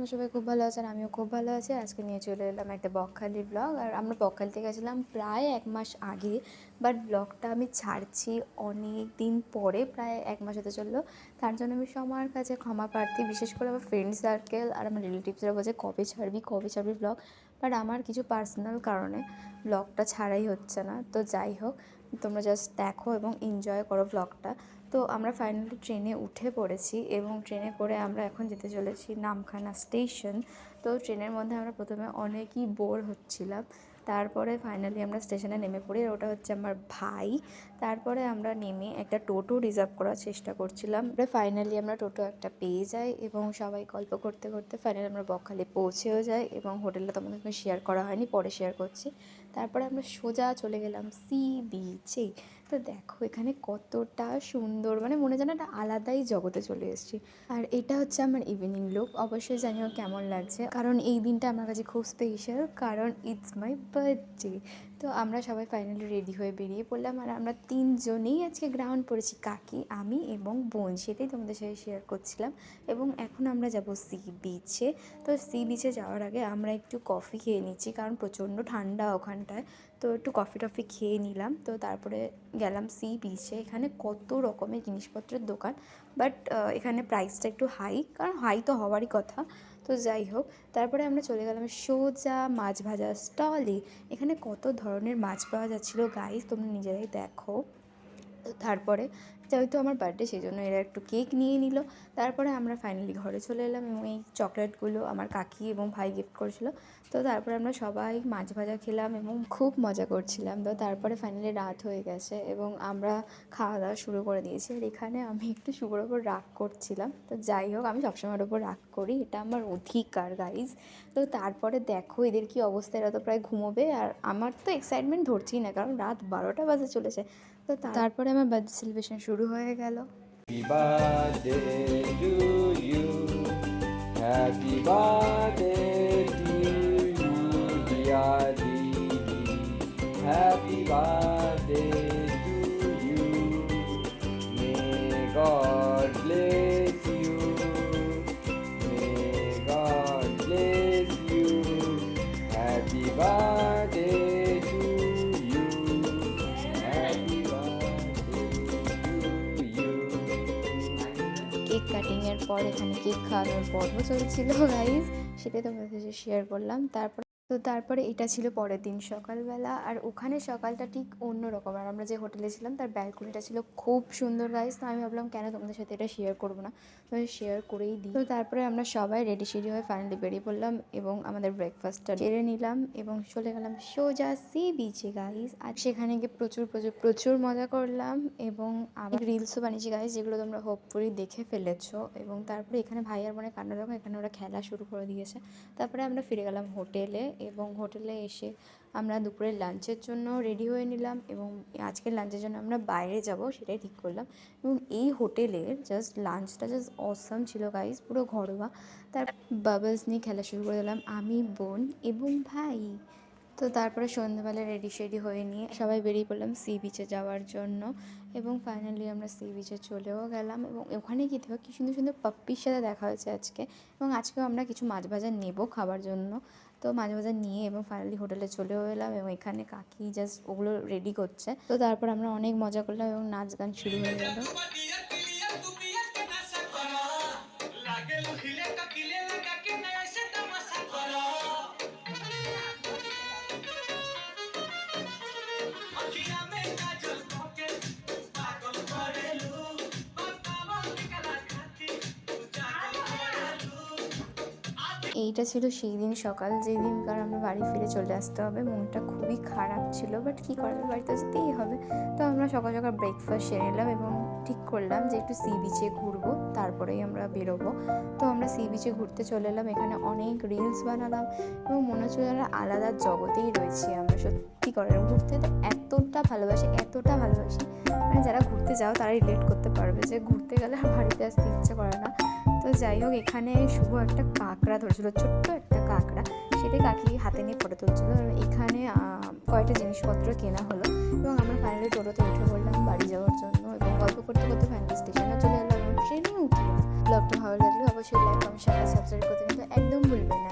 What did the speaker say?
তোমরা সবাই খুব ভালো আছো আর আমিও খুব ভালো আছি। আজকে নিয়ে চলে এলাম একটা বকখালির ব্লগ। আর আমরা বকখালিতে গেছিলাম প্রায় 1 মাস আগে, বাট ব্লগটা আমি ছাড়ছি অনেক দিন পরে, প্রায় 1 মাস হতে চললো। তার জন্য আমি সবার কাছে ক্ষমা প্রার্থী, বিশেষ করে আমার ফ্রেন্ড সার্কেল আর আমার রিলেটিভসরা বলছে কবে ছাড়বি ব্লগ। বাট আমার কিছু পার্সোনাল কারণে ব্লগটা ছাড়াই হচ্ছে না। তো যাই হোক, তোমরা জাস্ট দেখো এবং এনজয় করো ব্লগটা। তো আমরা ফাইনালি ট্রেনে উঠে পড়েছি এবং ট্রেনে করে আমরা এখন যেতে চলেছি নামখানা স্টেশন। তো ট্রেনের মধ্যে আমরা প্রথমে অনেকই বোর হচ্ছিলাম, তারপরে ফাইনালি আমরা স্টেশনে নেমে পড়ি। আর ওটা হচ্ছে আমার ভাই। তারপরে আমরা নেমে একটা টোটো রিজার্ভ করার চেষ্টা করছিলাম। ফাইনালি আমরা টোটো একটা পেয়ে যাই এবং সবাই গল্প করতে করতে ফাইনালি আমরা বকখালি পৌঁছেও যাই। এবং হোটেলটা তোমাদের সঙ্গে শেয়ার করা হয়নি, পরে শেয়ার করছি। তারপরে আমরা সোজা চলে গেলাম সি বিচে। তো দেখো এখানে কতটা সুন্দর, মানে মনে যেন একটা আলাদাই জগতে চলে এসেছি। আর এটা হচ্ছে আমার ইভিনিং লুক। অবশ্যই জানিও কেমন লাগছে, কারণ এই দিনটা আমার কাছে খুব স্পেশাল, কারণ ইটস মাই বার্থডে। তো আমরা সবাই ফাইনালি রেডি হয়ে বেরিয়ে পড়লাম। আর আমরা তিনজনেই আজকে গ্রাউন্ড পড়েছি, কাকি, আমি এবং বোন। সেটাই তোমাদের সাথে শেয়ার করছিলাম। এবং এখন আমরা যাব সি বিচে। তো সি বিচে যাওয়ার আগে আমরা একটু কফি খেয়ে নিচ্ছি, কারণ প্রচণ্ড ঠান্ডা ওখানটায়। তো একটু কফি খেয়ে নিলাম। তো তারপরে গেলাম সি বিচে। এখানে কত রকমের জিনিসপত্রের দোকান, বাট এখানে প্রাইসটা একটু হাই, কারণ হাই তো হওয়ারই কথা। তো যাই হোক, তারপরে আমরা চলে গেলাম সোজা মাছ ভাজা স্টলে। এখানে কত ধরনের মাছ পাওয়া যাচ্ছিলো গাইস, তোমরা নিজেরাই দেখো। তো তারপরে যেহেতু আমার বার্থডে, সেই জন্য এরা একটু কেক নিয়ে নিল। তারপরে আমরা ফাইনালি ঘরে চলে এলাম এবং এই চকলেটগুলো আমার কাকি এবং ভাই গিফট করেছিল। তো তারপরে আমরা সবাই মাছ ভাজা খেলাম এবং খুব মজা করছিলাম। তো তারপরে ফাইনালি রাত হয়ে গেছে এবং আমরা খাওয়া দাওয়া শুরু করে দিয়েছি। আর এখানে আমি একটু শুভর ওপর রাগ করছিলাম। তো যাই হোক, আমি সবসময়ের ওপর রাগ করি, এটা আমার অধিকার গাইজ। তো তারপরে দেখো এদের কি অবস্থা, এরা তো প্রায় ঘুমোবে আর আমার তো এক্সাইটমেন্ট ধরছেই না, কারণ রাত 12টা বাজে চলেছে। তো তারপরে আমার বার্থডে সেলিব্রেশন শুরু হয়ে গেল। Happy birthday to you. Happy birthday to you, dear Didi. Happy birthday to you. May God bless you. May God bless you. Happy birthday to you. Happy birthday to you. Cake কাটিংয়ের পর এখানে cake খাওয়ানোর পর্ব চলছিল guys, সেটাই তোমাদের সাথে share করলাম। তারপরে এটা ছিল পরের দিন সকালবেলা। আর ওখানে সকালটা ঠিক অন্য রকম। আর আমরা যে হোটেলে ছিলাম তার ব্যালকনিটা ছিল খুব সুন্দর গাইজ। তো আমি ভাবলাম কেন তোমাদের সাথে এটা শেয়ার করবো না, তোমাদের শেয়ার করেই দিই। তো তারপরে আমরা সবাই রেডি সেডি হয়ে ফাইনালি বেরিয়ে পড়লাম এবং আমাদের ব্রেকফাস্টটা সেরে নিলাম এবং চলে গেলাম সোজা সি বিচে গাইজ। আর সেখানে গিয়ে প্রচুর মজা করলাম এবং আবার রিলসও বানিয়েছি গাইজ, যেগুলো তোমরা হোপফুলি দেখে ফেলেছো। এবং তারপরে এখানে ভাই আর বোনের কান্না দেখো, এখানে ওরা খেলা শুরু করে দিয়েছে। তারপরে আমরা ফিরে গেলাম হোটেলে এবং হোটেলে এসে আমরা দুপুরের লাঞ্চের জন্য রেডি হয়ে নিলাম এবং আজকের লাঞ্চের জন্য আমরা বাইরে যাব সেটাই ঠিক করলাম। এবং এই হোটেলের লাঞ্চটা অসাম ছিল গাইজ, পুরো ঘরোয়া। তার বাবলস নিয়ে খেলা শুরু করে দিলাম আমি, বোন এবং ভাই। তো তারপরে সন্ধ্যাবেলা রেডি শেডি হয়ে নিয়ে সবাই বেরিয়ে পড়লাম সি বিচে যাওয়ার জন্য। এবং ফাইনালি আমরা সি বিচে চলেও গেলাম এবং ওখানে গিয়ে দেখো কি সুন্দর সুন্দর পাপ্পির সাথে দেখা হয়েছে আজকে। এবং আজকেও আমরা কিছু মাছ ভাজা নেবো খাবার জন্য। তো মাছ ভাজা নিয়ে এবং ফাইনালি হোটেলে চলেও এলাম এবং এখানে কাকি ওগুলো রেডি করছে। তো তারপর আমরা অনেক মজা করলাম এবং নাচ গান শুরু হয়ে গেল। এইটা ছিল সেই দিন সকাল, যেই দিনকার আমরা বাড়ি ফিরে চলে আসতে হবে। মনটা খুবই খারাপ ছিল, বাট কী করার, বাড়িতে যেতেই হবে। তো আমরা সকাল সকাল ব্রেকফাস্ট সেরে নিলাম এবং ঠিক করলাম যে একটু সি বিচে ঘুরবো, তারপরেই আমরা বেরোবো। তো আমরা সি বিচে ঘুরতে চলে এলাম, এখানে অনেক রিলস বানালাম এবং মনে হচ্ছে যেন আলাদা জগতেই রয়েছি আমরা। সত্যি করে ঘুরতে তো এতটা ভালোবাসি, মানে যারা ঘুরতে যাও তারা রিলেট করতে পারবে যে ঘুরতে গেলে আর বাড়িতে আসতে ইচ্ছে করে না। তো যাই হোক, এখানে শুভ একটা কাঁকড়া ধরেছিল, ছোট্ট একটা কাঁকড়া, সেটাই কাকি হাতে নিয়ে ফটো তুলছিল। এখানে কয়েকটা জিনিসপত্র কেনা হলো এবং আমরা ফাইনালি টোটোতে উঠে পড়লাম বাড়ি যাওয়ার জন্য এবং গল্প করতে করতে ফাইনালি স্টেশনে চলে এলাম এবং ট্রেনে উঠলাম। ব্লগটা ভালো লাগলে অবশ্যই লাইক, কমেন্ট, শেয়ার, সাবস্ক্রাইব করতে কিন্তু একদম ভুলবেন না।